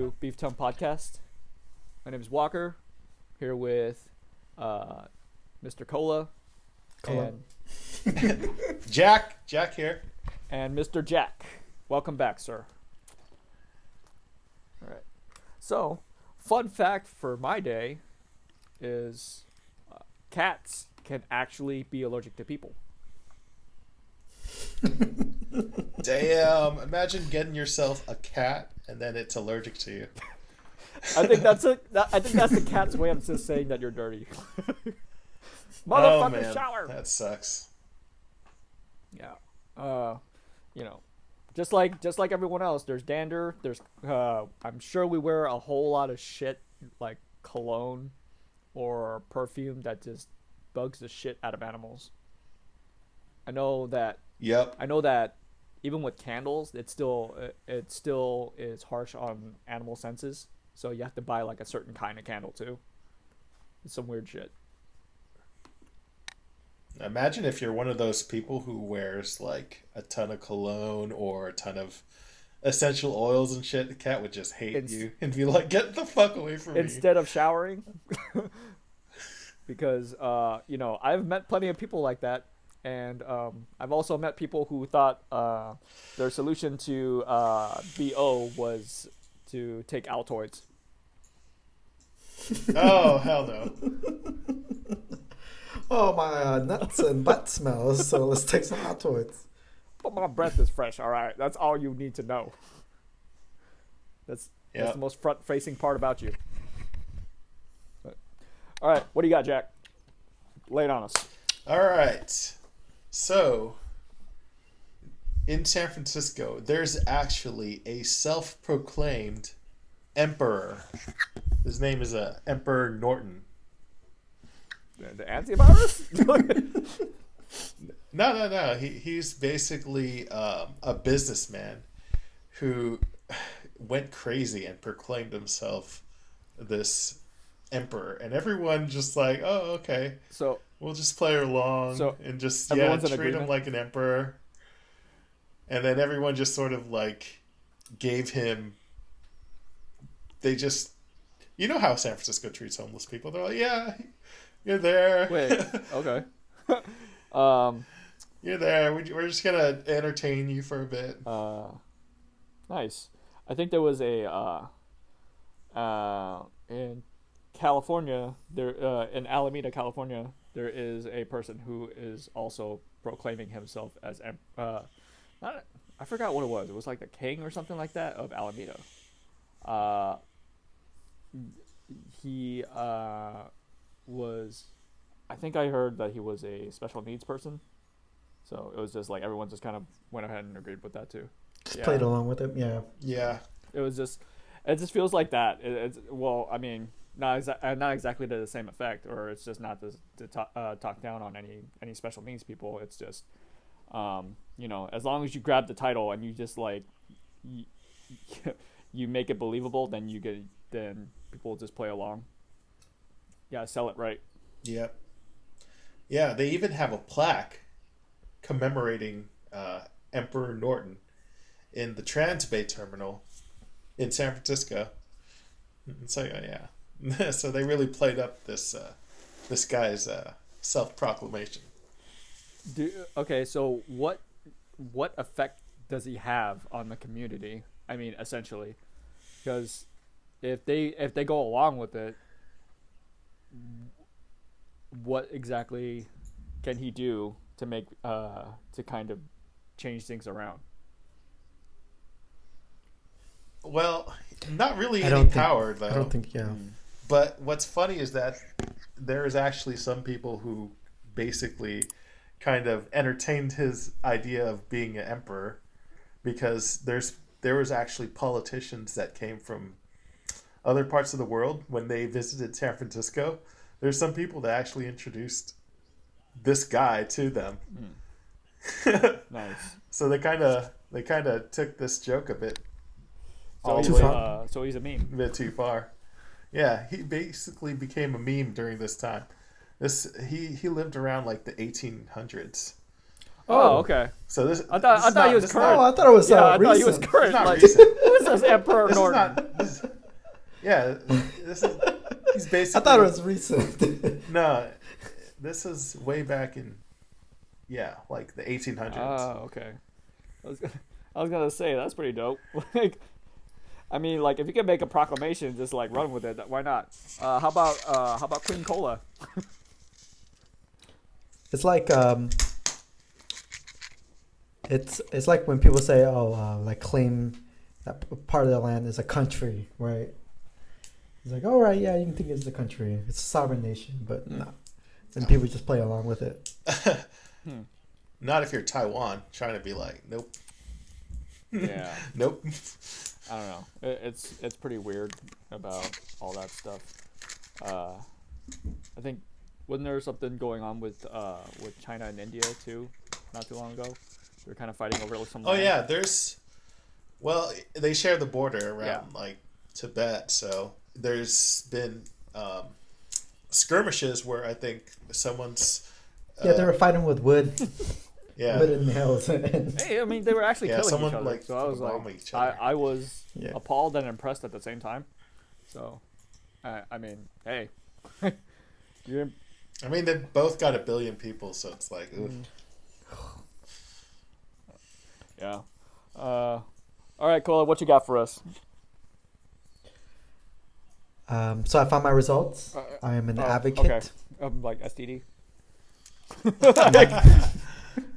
to Beef Tongue Podcast. My name is Walker, here with Mr. Cola Cola. and Jack here. Mr. Jack. Welcome back, sir. All right. So, fun fact for my day is cats can actually be allergic to people. Damn! Imagine getting yourself a cat and then it's allergic to you. I think that's the cat's way of just saying that you're dirty. Oh Motherfucker, man, shower. that sucks. Yeah. Just like everyone else, there's dander. There's I'm sure we wear a whole lot of shit like cologne or perfume that just bugs the shit out of animals. I know that even with candles, it still is harsh on animal senses. So you have to buy like a certain kind of candle too. It's some weird shit. Imagine if you're one of those people who wears like a ton of cologne or a ton of essential oils and shit. The cat would just hate you and be like, "Get the fuck away from me!" Instead of showering, because I've met plenty of people like that, and I've also met people who thought their solution to BO was to take Altoids. Oh hell no! Oh, my nuts and butt smells, so let's take some Altoids. But my breath is fresh, all right? That's all you need to know. That's the most front-facing part about you. But, all right, what do you got, Jack? Lay it on us. All right. So, in San Francisco, there's actually a self-proclaimed emperor. His name is Emperor Norton. The antivirus? No. He's basically a businessman who went crazy and proclaimed himself this emperor, and everyone just like, oh, okay. So we'll just play along and just treat him like an emperor. And then everyone just sort of like gave him. They just, you know how San Francisco treats homeless people. They're like, yeah. You're there. Wait, okay. You're there. We're just going to entertain you for a bit. Nice. I think there was in California, in Alameda, California, there is a person who is also proclaiming himself as, I forgot what it was. It was like the king or something like that of Alameda. He, I think I heard that he was a special needs person, so it was just like everyone just kind of went ahead and agreed with that too. Just played along with it. Yeah. It just feels like that. Not exactly to the same effect, or it's just not to talk down on any special needs people. It's just as long as you grab the title and you just like you make it believable, then people will just play along. Yeah, sell it right. Yep. Yeah, they even have a plaque commemorating Emperor Norton in the Transbay Terminal in San Francisco. So yeah, so they really played up this guy's self-proclamation. Okay, so what effect does he have on the community? I mean, essentially, because if they go along with it, what exactly can he do to make to kind of change things around? Well, not really any power though. I don't think. But what's funny is that there is actually some people who basically kind of entertained his idea of being an emperor, because there was actually politicians that came from other parts of the world when they visited San Francisco. There's some people that actually introduced this guy to them. Nice. So they kind of took this joke a bit. So he's a meme. A bit too far. Yeah, he basically became a meme during this time. He lived around like the 1800s. Oh, okay. So this I thought he was current. Oh, I thought it was I thought recent. he was current. It's not Like, recent. who says Emperor Norton? Yeah, this is. He's I thought it basically was recent. no. This is way back in, yeah, like the 1800s. Oh, okay. I was, I was gonna say that's pretty dope. Like, I mean, like if you can make a proclamation, just like run with it. Why not? How about Queen Cola? It's like it's like when people say, "Oh, like claim that part of the land is a country," right? It's like, "All right, yeah, you can think it's a country. It's a sovereign nation," but no. And people just play along with it. Hmm. Not if you're Taiwan trying to be like, nope, Yeah. nope. I don't know. It's pretty weird about all that stuff. I think wasn't there something going on with China and India too, not too long ago? They were kind of fighting over some Oh land. yeah, there's. Well, they share the border around Yeah. like Tibet, so there's been skirmishes where I think someone's. Yeah, they were fighting with wood, Yeah. wood and nails. And Hey, I mean, they were actually Yeah, killing someone, each other. like, So I was bomb like, each other. I was Yeah. appalled and impressed at the same time. So, I mean, hey, you're I mean, they both got 1 billion people, so it's like, oof. yeah. All right, Cola, what you got for us? So I found my results. I am an Oh, advocate. okay. Like STD.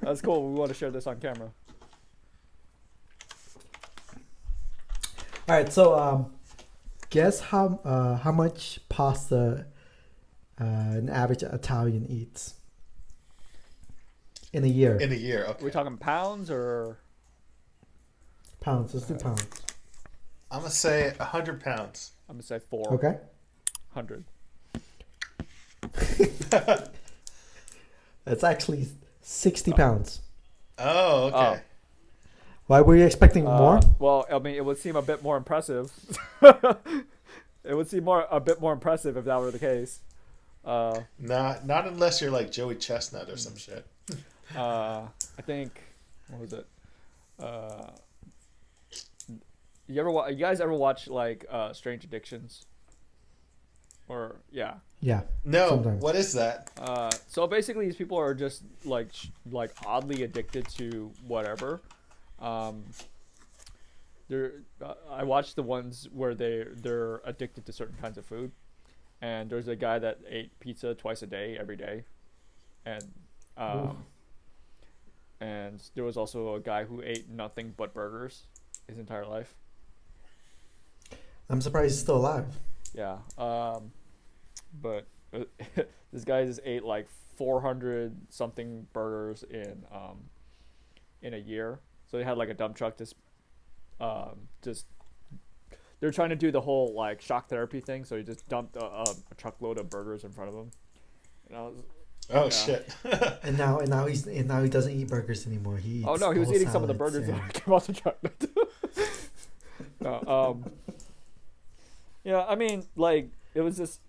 That's cool. We want to share this on camera. All right, so guess how much pasta an average Italian eats in a year? In a year, Are okay. we talking pounds or? Pounds. Let's do pounds. I'm gonna say 100 pounds. I'm gonna say 400. Okay. It's actually 60 pounds. Oh, okay. Why were you expecting more? Well, I mean, it would seem a bit more impressive. It would seem a bit more impressive if that were the case. Not unless you're like Joey Chestnut or some shit. I think what was it? You guys ever watch like Strange Addictions? Or yeah. Yeah. No, Sometimes. what is that? So basically, these people are just like oddly addicted to whatever. I watched the ones where they're addicted to certain kinds of food, and there's a guy that ate pizza twice a day every day, and and there was also a guy who ate nothing but burgers his entire life. I'm surprised he's still alive. Yeah. But this guy just ate like 400 something burgers in a year. So they had like a dump truck just they're trying to do the whole like shock therapy thing. So he just dumped a truckload of burgers in front of him. And I was Oh Yeah. shit. And now he doesn't eat burgers anymore. He eats oh no, he was all eating some of the salads burgers and- that came off the truck. No, yeah, I mean like it was just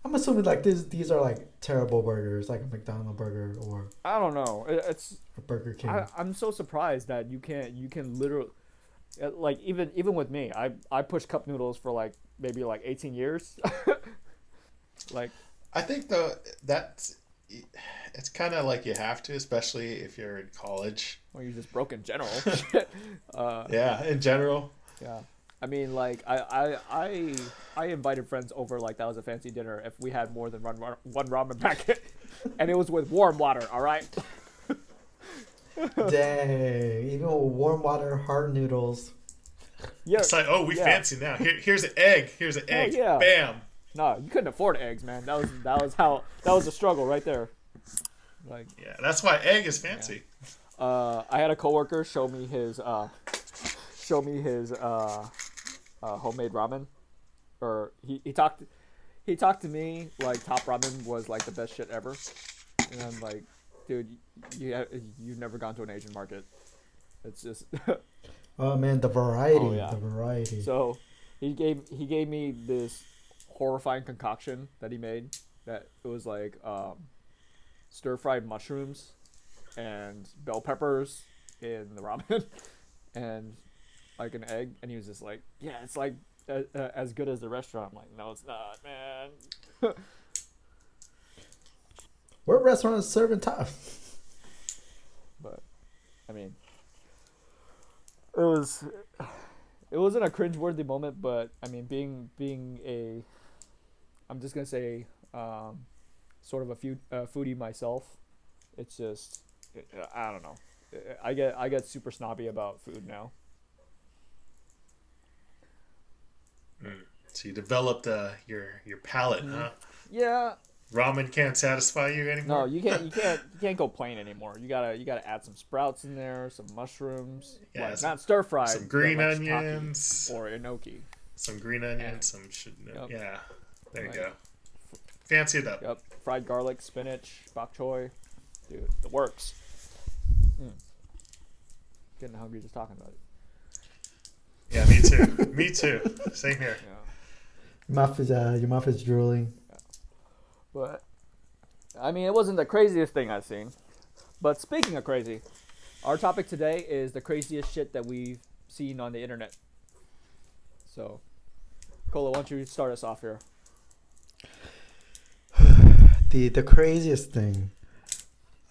I'm assuming like these are like terrible burgers, like a McDonald's burger or I don't know. It's a Burger King. I'm so surprised that you can literally like even with me, I pushed cup noodles for like maybe like 18 years. Like I think though that's it's kind of like you have to, especially if you're in college. well, you're just broke in general. Yeah, in general. Yeah. I mean, like I invited friends over like that was a fancy dinner if we had more than one ramen packet, and it was with warm water. All right. Dang, even with warm water, hard noodles. Yeah. It's like, oh, we Yeah. fancy now. Here's an egg. Here's an egg. yeah. Bam. No, you couldn't afford eggs, man. That was a struggle right there. Like, Yeah, that's why egg is fancy. I had a coworker show me his homemade ramen, or he talked to me like Top Ramen was like the best shit ever, and I'm like, dude, you've never gone to an Asian market. It's just Oh man, the variety, Oh, yeah. the variety. so he gave me this horrifying concoction that he made that it was like stir fried mushrooms and bell peppers in the ramen and like an egg, and he was just like, yeah, it's like as good as the restaurant. I'm like, no, it's not, man. What restaurant is serving top? But I mean, it was it wasn't a cringeworthy moment, but I mean, being a I'm just gonna say sort of a foodie myself. It's just I don't know. I get super snobby about food now. So you developed your palate, huh? Yeah. Ramen can't satisfy you anymore. No, you can't go plain anymore. You gotta add some sprouts in there, some mushrooms, Yeah, like not stir fried, some green but like onions, shiitake or enoki. some green onions, Yep. yeah. There you Right. go. Fancy it up. Yep, fried garlic, spinach, bok choy, dude, the works. Mm. Getting hungry just talking about it. Yeah, me too. Me too. Same here. Yeah, Your mouth is drooling. but I mean, it wasn't the craziest thing I've seen. But speaking of crazy, our topic today is the craziest shit that we've seen on the internet. So, Cola, why don't you start us off here? The craziest thing.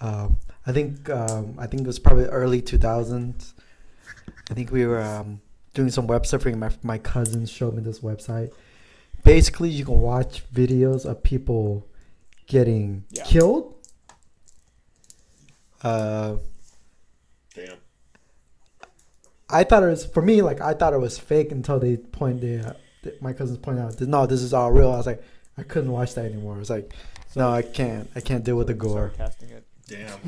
I think it was probably early 2000s. I think we were doing some web surfing. My cousin showed me this website. Basically, you can watch videos of people getting killed. Damn. I thought it was for me. Like I thought it was fake until my cousins pointed out, no, this is all real. I was like, I couldn't watch that anymore. I was like, no, I can't deal with the gore. Casting it. Damn.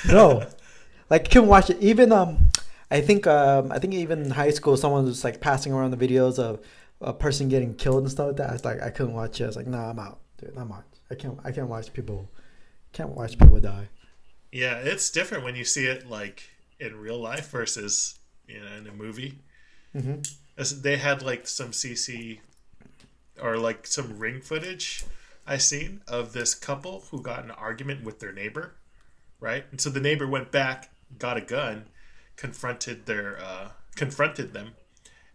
No, like couldn't watch it. Even I think even in high school, someone was like passing around the videos of a person getting killed and stuff like that. I was like, I couldn't watch it. I was like, nah, I'm out, dude. I'm out. I can't watch people die. Yeah, it's different when you see it like in real life versus in a movie. Mm-hmm. As they had like some CC or like some ring footage I seen of this couple who got in an argument with their neighbor, right? And so the neighbor went back, got a gun, confronted them,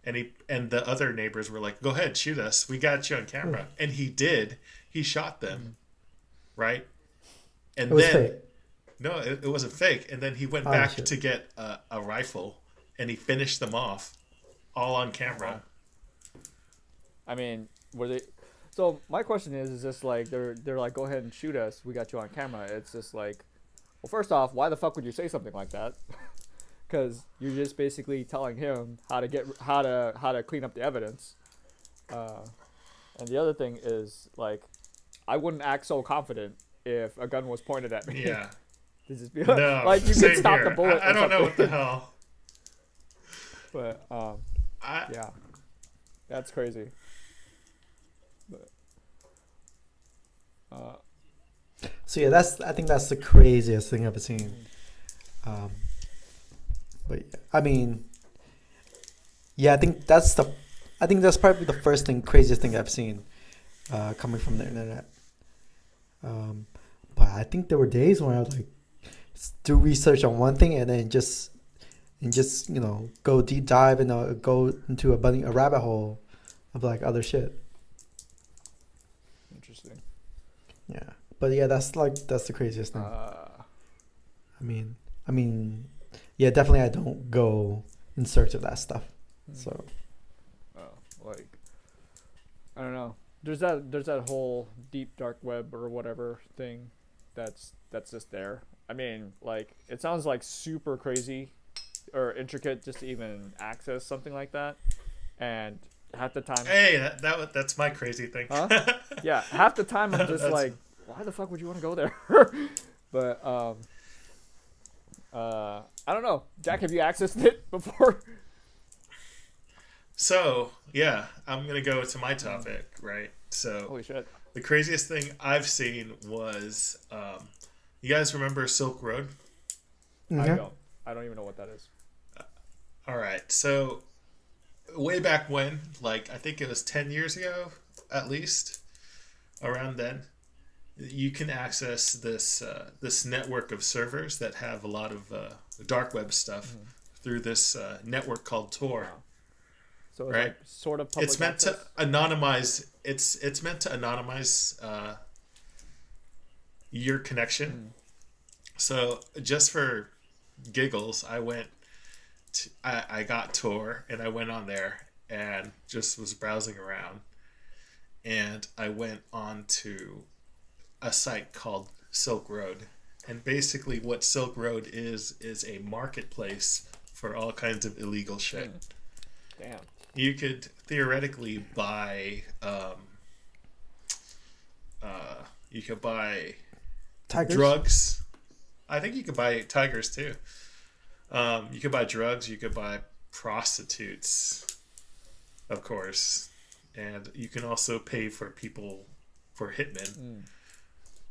and the other neighbors were like, "Go ahead, shoot us. We got you on camera." And he did. He shot them, right? And It was then fake. no, it wasn't fake. And then he went Oh, back shit. to get a rifle, and he finished them off, all on camera. I mean, were they? So my question is just like they're like, go ahead and shoot us. We got you on camera. It's just like, well, first off, why the fuck would you say something like that? Because you're just basically telling him how to clean up the evidence. And the other thing is like, I wouldn't act so confident if a gun was pointed at me. Yeah. To just be No, like you same could stop here. the bullet. I or don't know what the something. hell. But yeah, that's crazy. But So yeah, I think that's the craziest thing I've ever seen. But I mean, yeah, I think that's probably the craziest thing I've seen coming from the internet. But I think there were days when I would like do research on one thing and then just go deep dive and go into a rabbit hole of like other shit. interesting. Yeah, but yeah, that's the craziest thing. I mean, yeah, definitely I don't go in search of that stuff. So, Like, I don't know. There's that whole deep dark web or whatever thing that's just there. I mean, like, it sounds like super crazy or intricate just to even access something like that. And half the time, Hey, that's my crazy thing. Huh? yeah, half the time I'm just like, why the fuck would you want to go there? But I don't know. Jack, have you accessed it before? So, yeah, I'm going to go to my topic, right? So, Holy shit. the craziest thing I've seen was, you guys remember Silk Road? mhm. I don't even know what that is. All right. So, way back when, like, I think it was 10 years ago, at least, around then, you can access this network of servers that have a lot of dark web stuff through this network called Tor. Wow. So it's right? like sort of public It's meant access. to anonymize. It's meant to anonymize your connection. Mm. So just for giggles, I got Tor and I went on there and just was browsing around, and I went on to a site called Silk Road. And basically what Silk Road is a marketplace for all kinds of illegal shit. Damn. You could theoretically buy you could buy Tigers. drugs. I think you could buy tigers too. You could buy drugs, you could buy prostitutes, of course. And you can also pay for people for hitmen.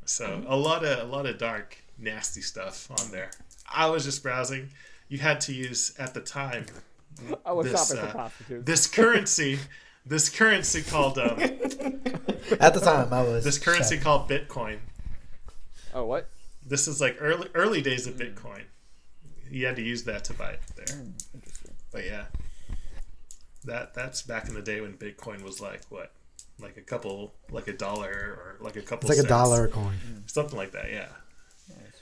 So a lot of dark, nasty stuff on there. I was just browsing. You had to use at the time I was this shopping for prostitutes. this currency called At the time, I was. this currency shocked. called Bitcoin. Oh, what? This is like early days of Bitcoin. You had to use that to buy it there. Interesting. But yeah, that's back in the day when Bitcoin was like what, like a dollar or like a couple. It's like cents. a dollar a coin. Something like that. Yeah. Nice.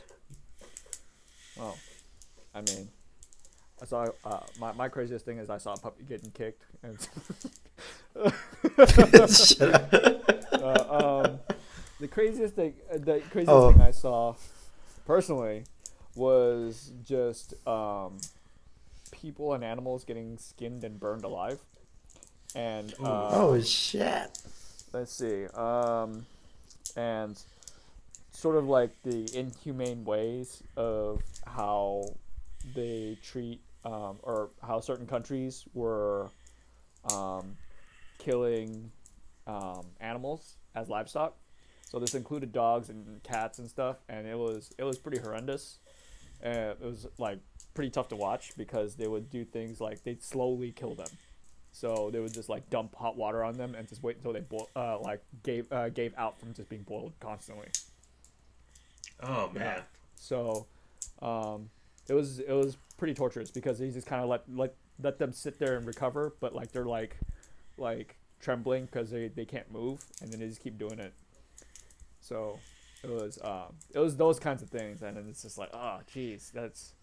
Well, I mean, I saw my craziest thing is I saw a puppy getting kicked, and Shut up. the craziest thing Oh. thing I saw personally was just people and animals getting skinned and burned alive, and Oh shit. let's see, and sort of like the inhumane ways of how they treat or how certain countries were killing animals as livestock. So this included dogs and cats and stuff, and it was pretty horrendous. It was like pretty tough to watch because they would do things like they'd slowly kill them. So they would just like dump hot water on them and just wait until they gave out from just being boiled constantly. Oh man. So it was pretty torturous because he just kind of let them sit there and recover, but like they're like trembling because they can't move, and then they just keep doing it. So it was those kinds of things, and then it's just like, oh geez, that's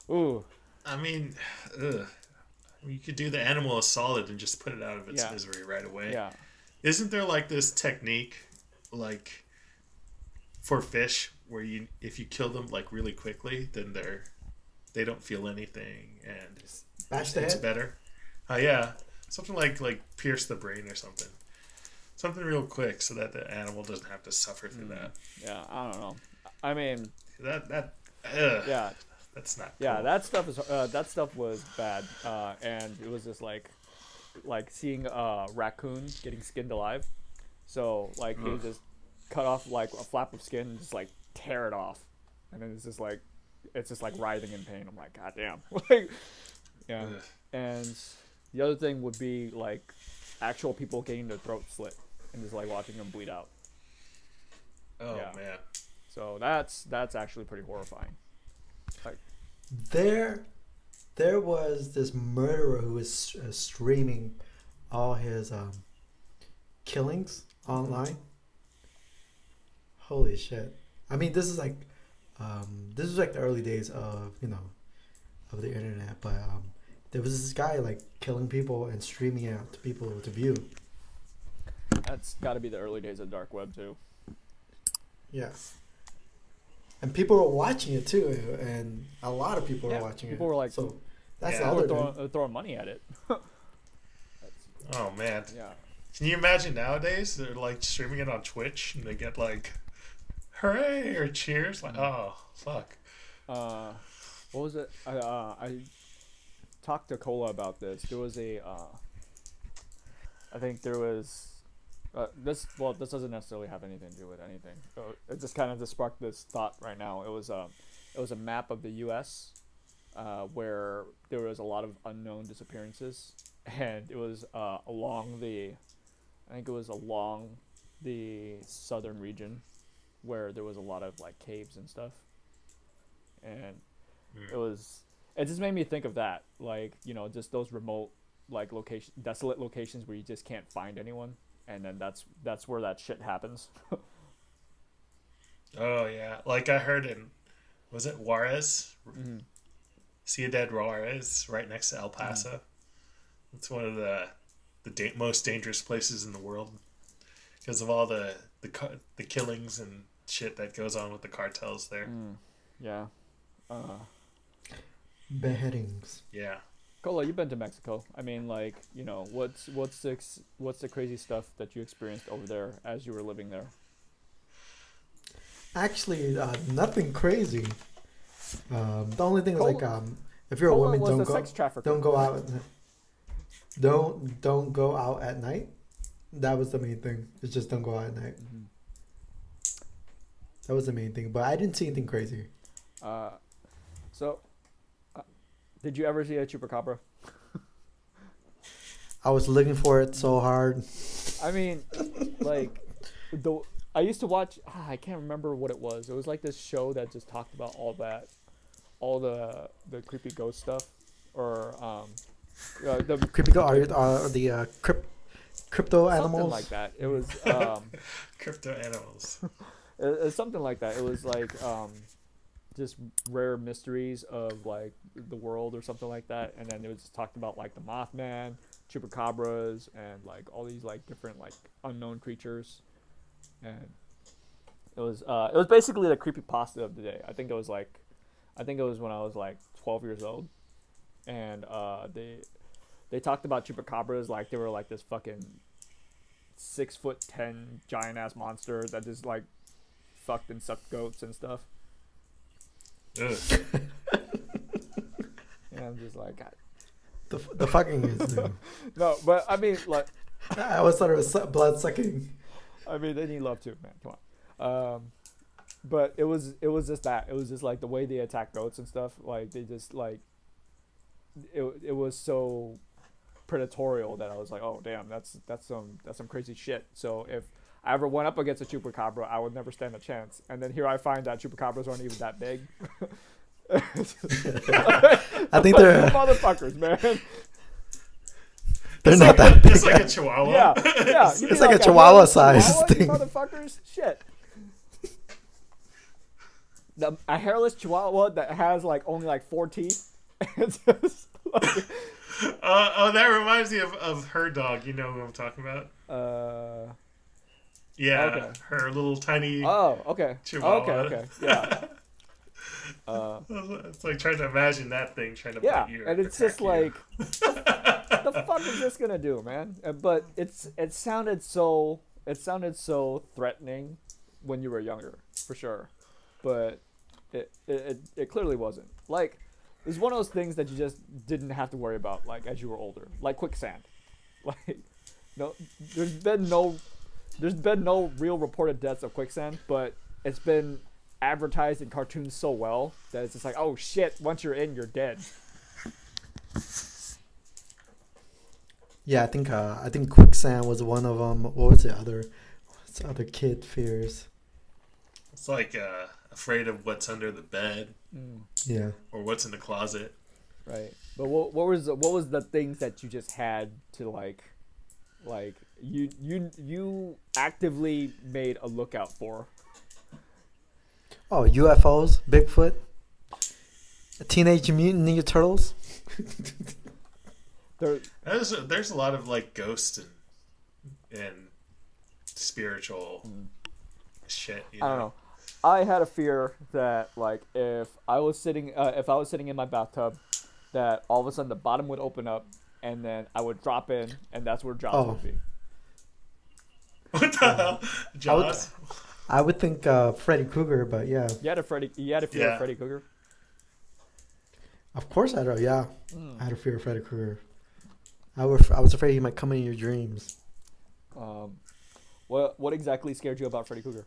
ooh. I mean, ugh. You could do the animal a solid and just put it out of its Yeah. misery right away. Yeah. Isn't there like this technique, like for fish, where if you kill them like really quickly, then they don't feel anything and Bash the it's head. better. Yeah, something like pierce the brain or something. Something real quick so that the animal doesn't have to suffer through that. Yeah, I don't know. I mean, Yeah, that's not. yeah, cool. that stuff was bad, and it was just like seeing a raccoon getting skinned alive. So like he would just cut off like a flap of skin and just like tear it off, and then it's just like writhing in pain. I'm like, god damn. Like, yeah. Ugh. And the other thing would be like actual people getting their throat slit and just like watching them bleed out. Oh Yeah. man. So that's actually pretty horrifying. Like, There was this murderer who was streaming all his killings online. Holy shit! I mean, this is like the early days of of the internet, but there was this guy like killing people and streaming it out to people to view. that's got to be the early days of dark web too. Yeah. And people were watching it too, and a lot of people were watching people it. were like, so that's Yeah. the people other were thing. throwing money at it. Oh man. Yeah. Can you imagine nowadays they're like streaming it on Twitch and they get like hooray or cheers? Like, oh fuck. What was it? I talked to Cola about this. There was a, I think there was, this doesn't necessarily have anything to do with anything. So it just kind of just sparked this thought right now. It was a map of the U.S. Where there was a lot of unknown disappearances, and it was along the southern region, where there was a lot of like caves and stuff, and it just made me think of that, like just those remote like desolate locations where you just can't find anyone, and then that's where that shit happens. Oh yeah, like I heard in, was it Juarez? Mm-hmm. Ciudad Juarez, right next to El Paso. It's one of the most dangerous places in the world because of all the killings and shit that goes on with the cartels there. Yeah. Beheadings. Yeah. Cola, you've been to Mexico. I mean, like, you know, what's the crazy stuff that you experienced over there as you were living there? Actually, nothing crazy. The only thing is Cola- like if you're a Cola woman, was don't a go sex trafficker. don't go out. Don't go out at night. That was the main thing. It's just don't go out at night. Mm-hmm. That was the main thing. But I didn't see anything crazy. So, did you ever see a chupacabra? I was looking for it so hard. I mean, like, I used to watch. I can't remember what it was. It was like this show that just talked about all the creepy ghost stuff, or the Creepy the crypto something animals. like that. It was Crypto animals. it's something like that. It was like just rare mysteries of like the world or something like that, and then it was just talked about like the Mothman, chupacabras, and like all these like different like unknown creatures, and it was basically the creepypasta of the day. I think it was when I was like 12 years old, and they talked about chupacabras like they were like this fucking 6'10" giant ass monster that just like fucked and sucked goats and stuff. Ugh. And I'm just like, God. The fucking is. No, but I mean, like, I always thought it was blood sucking. I mean, they need love too, man. Come on. But it was just that. It was just like the way they attack goats and stuff. Like they just like, it was so predatorial that I was like, oh damn, that's some crazy shit. So if I ever went up against a chupacabra, I would never stand a chance. And then here I find that chupacabras aren't even that big. I think they're motherfuckers, man. They're not that big. It's like a chihuahua. Yeah. You It's mean like a chihuahua hairless size chihuahua, you thing. motherfuckers, shit. A hairless chihuahua that has like only like 4 teeth. It's just like, That reminds me of her dog. You know who I'm talking about? Yeah, okay. her little tiny okay. chihuahua. Okay. Yeah. It's like trying to imagine that thing trying to Yeah, bite you. and it's just like, what the fuck is this gonna do, man? But it sounded so threatening when you were younger, for sure. But it clearly wasn't. Like, it's one of those things that you just didn't have to worry about, like as you were older, like quicksand. Like, no, there's been no real reported deaths of quicksand, but it's been advertised in cartoons so well that it's just like, oh shit, once you're in, you're dead. Yeah, I think quicksand was one of them. What was the other? What's the other kid fears? It's like afraid of what's under the bed Yeah. or what's in the closet. Right. But what was the things that you just had to like you actively made a lookout for? Oh, UFOs, Bigfoot, Teenage Mutant Ninja Turtles. There's a lot of like ghost and spiritual shit. You know? I don't know. I had a fear that like if I was sitting in my bathtub, that all of a sudden the bottom would open up and then I would drop in and that's where Jaws would be. What the hell, Jaws? I would think Freddy Krueger, but yeah. You had a fear of Freddy Krueger? Of course I do. Yeah, I had a fear of Freddy Krueger. I was afraid he might come in your dreams. What exactly scared you about Freddy Krueger?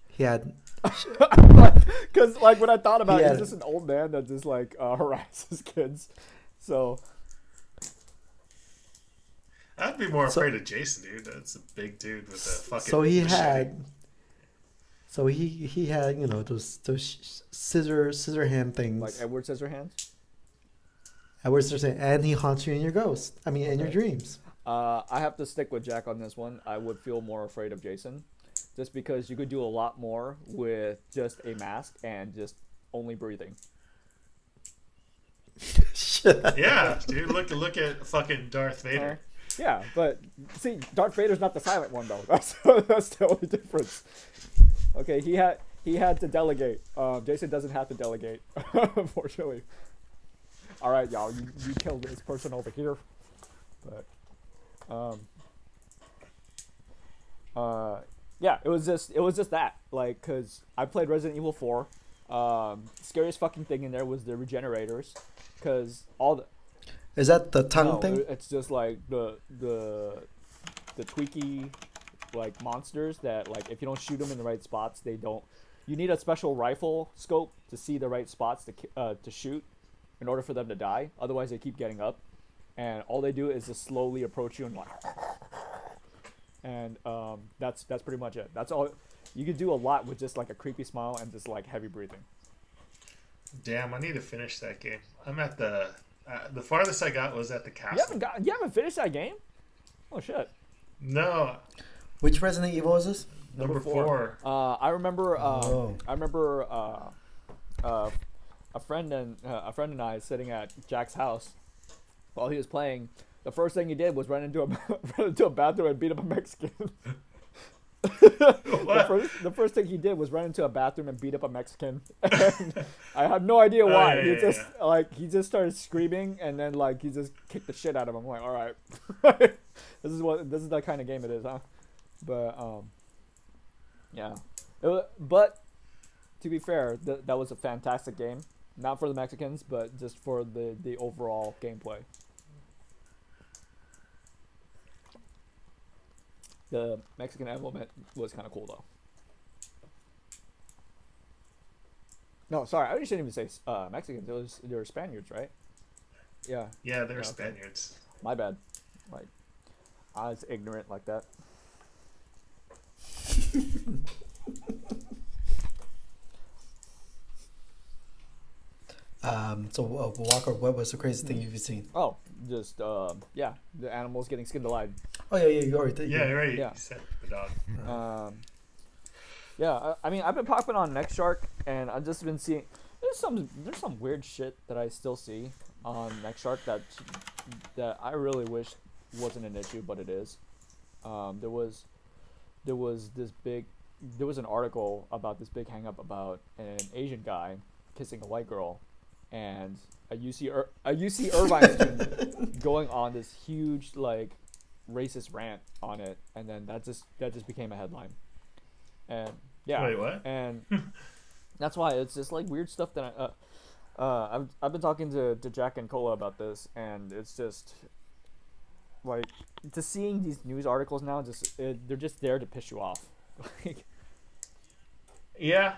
He had. Because like when I thought about it, Yeah. he's just an old man that just like harasses kids. So I'd be more afraid of Jason, dude. That's a big dude with a fucking. So he machete. had. So he had those scissor hand things. like Edward Scissorhands. I was just saying, and he haunts you in your ghost. I mean, in your Okay. dreams. I have to stick with Jack on this one. I would feel more afraid of Jason, just because you could do a lot more with just a mask and just only breathing. Shit. Yeah, dude. Look at fucking Darth Uh, Vader. yeah, but see, Darth Vader's not the silent one though. That's the only difference. Okay, he had to delegate. Jason doesn't have to delegate, unfortunately. All right, y'all, you killed this person over here, but yeah, it was just that, like, cause I played Resident Evil 4. Scariest fucking thing in there was the regenerators, cause all the Is that the tongue no, thing? it's just like the tweaky like monsters that, like, if you don't shoot them in the right spots, they don't. You need a special rifle scope to see the right spots to shoot in order for them to die. Otherwise, they keep getting up, and all they do is just slowly approach you and like, and that's pretty much it. That's all. You could do a lot with just like a creepy smile and just like heavy breathing. Damn, I need to finish that game. I'm at the farthest I got was at the castle. You haven't finished that game? Oh shit. No, Which Resident Evil is this? number four. 4. I remember. Oh. I remember. A friend and I sitting at Jack's house while he was playing. The first thing he did was run into a bathroom and beat up a Mexican. What? The first thing he did was run into a bathroom and beat up a Mexican. And I have no idea why. He just started screaming, and then like he just kicked the shit out of him. I'm like, all right, this is the kind of game it is, huh? But yeah. But to be fair, that was a fantastic game. Not for the Mexicans, but just for the overall gameplay. The Mexican element was kind of cool, though. No, sorry, I shouldn't even say Mexicans. They were Spaniards, right? Yeah, Yeah, they're Okay. Spaniards. my bad. Like, I was ignorant like that. So Walker, what was the craziest thing you've seen? Oh, just yeah, the animals getting skinned alive. Oh yeah, you already did. Yeah, you're right. Yeah. You said the dog. Yeah, I mean, I've been popping on Next Shark, and I've just been seeing there's some weird shit that I still see on Next Shark that I really wish wasn't an issue, but it is. There was an article about this big hang up about an Asian guy kissing a white girl, and a UC Irvine student going on this huge like racist rant on it, and then that just became a headline. And yeah, Wait, what? and that's why it's just like weird stuff that I've been talking to Jack and Cola about this, and it's just like just seeing these news articles now, they're just there to piss you off. Yeah,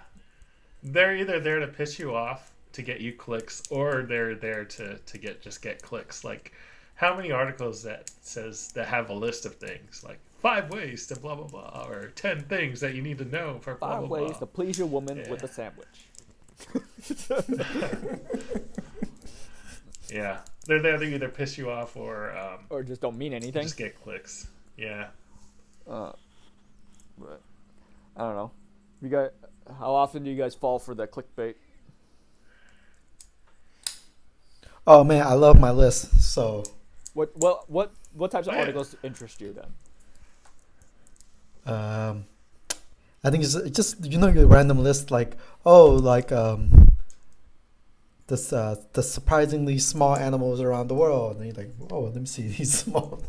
they're either there to piss you off to get you clicks, or they're there to get clicks. Like, how many articles that have a list of things like 5 ways to blah blah blah, or 10 things that you need to know for blah 5 blah ways blah. to please your woman Yeah. with a sandwich. Yeah, they're there to either piss you off or Or just don't mean anything. just get clicks. Yeah. But I don't know. You guys, how often do you guys fall for the clickbait? Oh man, I love my list. So What types of Yeah. articles interest you then? I think it's just your random list like this the surprisingly small animals around the world, and you're like, oh, let me see these small.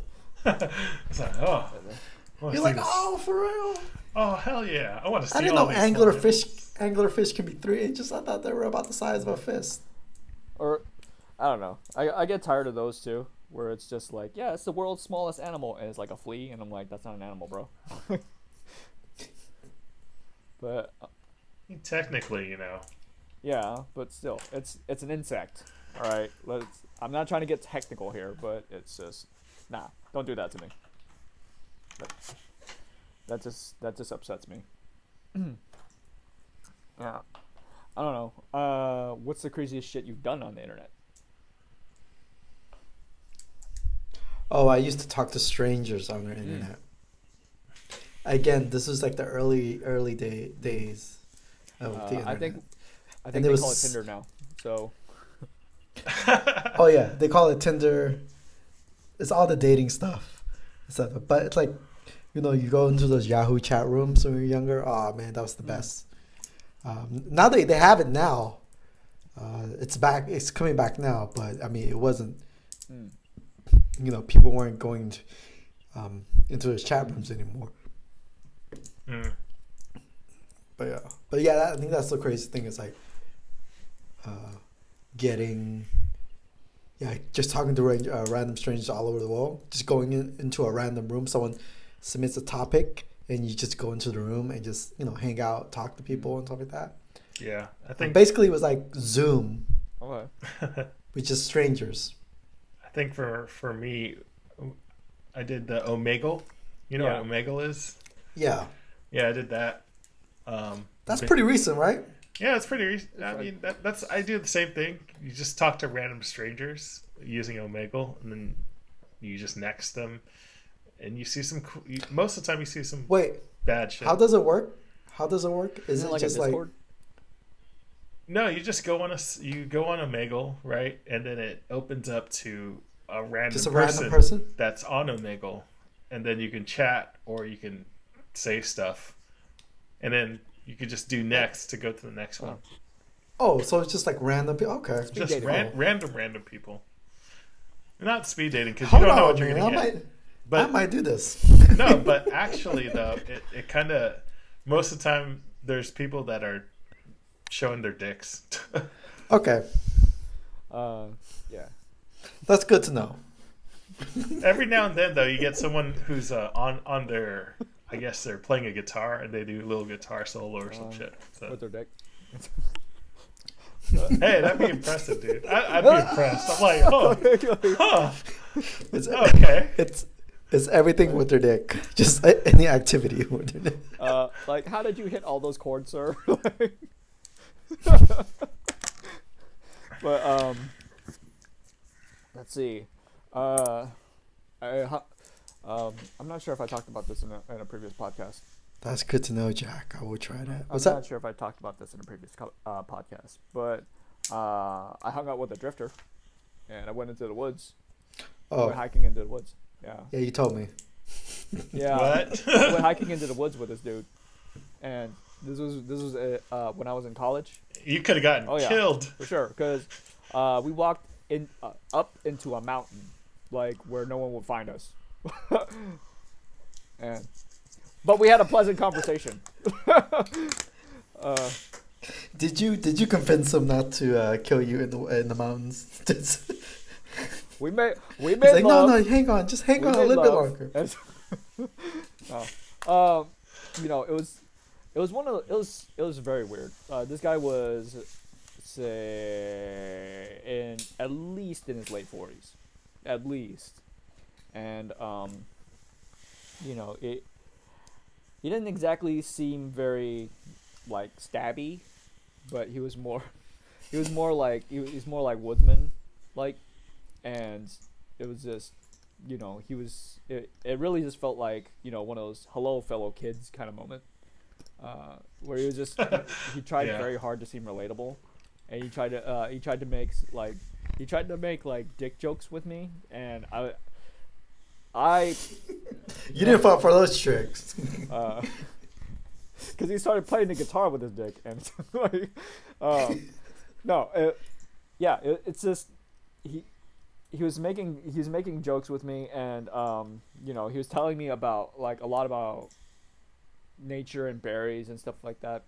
It's like, oh, I wanna You're see like, this. oh, for real? Oh, hell yeah! I want to see. I didn't all know these small anglerfish can be 3 inches. I thought they were about the size of a fist. Or I don't know. I get tired of those too, where it's just like, yeah, it's the world's smallest animal, and it's like a flea, and I'm like, that's not an animal, bro. But Technically, yeah, but still, it's an insect. All right, I'm not trying to get technical here, but it's just don't do that to me. That just upsets me. Yeah, I don't know. What's the craziest shit you've done on the internet? Oh, I used to talk to strangers on the internet. Again, this was like the early days of the internet. I think And they there call it was- Tinder now. So Oh yeah, they call it Tinder. It's all the dating stuff, etc. But it's like, you go into those Yahoo chat rooms when you're younger. Oh man, that was the best. Now they have it now. It's back. It's coming back now. But I mean, it wasn't. mm. People weren't going into those chat rooms anymore. Mm. But yeah, I think that's the crazy thing is like getting, just talking to random strangers all over the world. Just going into a random room, someone submits a topic, and you just go into the room and just hang out, talk to people and stuff like that. Yeah, I And think basically it was like Zoom Okay. with just strangers. I think for me, I did the Omegle. You know Yeah. what Omegle is? Yeah, Yeah, I did that. that's pretty recent, right? Yeah, it's pretty. I like- mean, that's I do the same thing. You just talk to random strangers using Omegle, and then you just next them, and you see some. Most of the time, you see some Wait, bad shit. how does it work? Is Isn't it it like just a like Discord? No, you just go on Omegle, right, and then it opens up to a random just a person random person? that's on Omegle, and then you can chat or you can say stuff, and then you could just do next to go to the next one. Oh, so it's just like random people. Okay. Just dating. random people. Not speed dating because you Hold don't know on, what you're man. gonna get. I But might do this. no, but actually though, it kind of most of the time there's people that are showing their dicks. Okay, Yeah. that's good to know. Every now and then though, you get someone who's on their, I guess they're playing a guitar and they do a little guitar solo or some shit. So With their dick. hey, that'd be impressive, dude. I'd be impressed. I'm like, oh, huh, It's okay. it's everything with their dick. Just any activity with their dick. Like, how did you hit all those chords, sir? But let's see. I'm not sure if I talked about this in a previous podcast. That's good to know, Jack. I will try that. I'm What's not that? sure if I talked about this in a previous podcast, but I hung out with a drifter, and I went into the woods. I Oh, went hiking into the woods. Yeah. yeah, you told me. Yeah. What? I went hiking into the woods with this dude, and this was when I was in college. You could have gotten Oh, yeah. killed. For sure, because we walked in up into a mountain, like where no one would find us, but we had a pleasant conversation. Did you convince him not to kill you in the mountains? We made He's like, love. no, hang on, just hang We on a made little bit love. longer. It was it was very weird. This guy was at least in his late 40s, at least, and he didn't exactly seem very like stabby, but he was more like woodsman like, and it was just it really just felt like one of those hello fellow kids kind of moment, where he was just he tried Yeah. very hard to seem relatable, and he tried to make like dick jokes with me, and I You didn't fall for those tricks. because he started playing the guitar with his dick, and it's like, it's just he was making jokes with me, and he was telling me about a lot about nature and berries and stuff like that.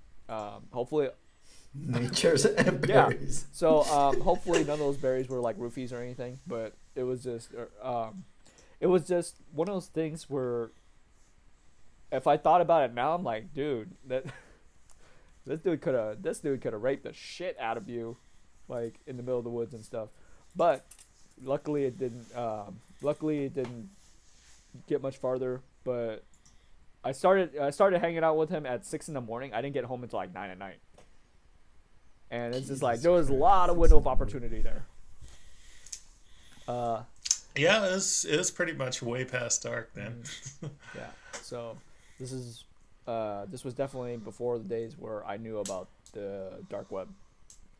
Hopefully, Nature's and Yeah. berries. so hopefully none of those berries were like roofies or anything, but it was just one of those things where if I thought about it now, I'm like, dude, this dude could have raped the shit out of you, like in the middle of the woods and stuff. But luckily it didn't. Luckily it didn't get much farther. But I started hanging out with him at 6 a.m. I didn't get home until like 9 p.m. And it's just like there was a lot of window of opportunity there. Yeah, it was pretty much way past dark then. Yeah. So this was definitely before the days where I knew about the dark web,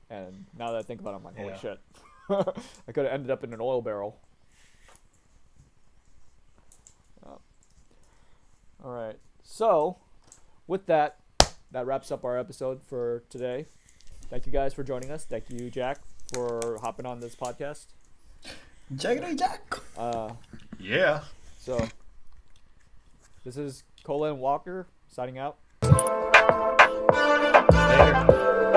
and now that I think about it, I'm like, holy Yeah. shit, I could have ended up in an oil barrel. All right. So with that, that wraps up our episode for today. Thank you guys for joining us. Thank you, Jack, for hopping on this podcast. Jaggedy Jack. Yeah. So this is Colin Walker signing out. Later.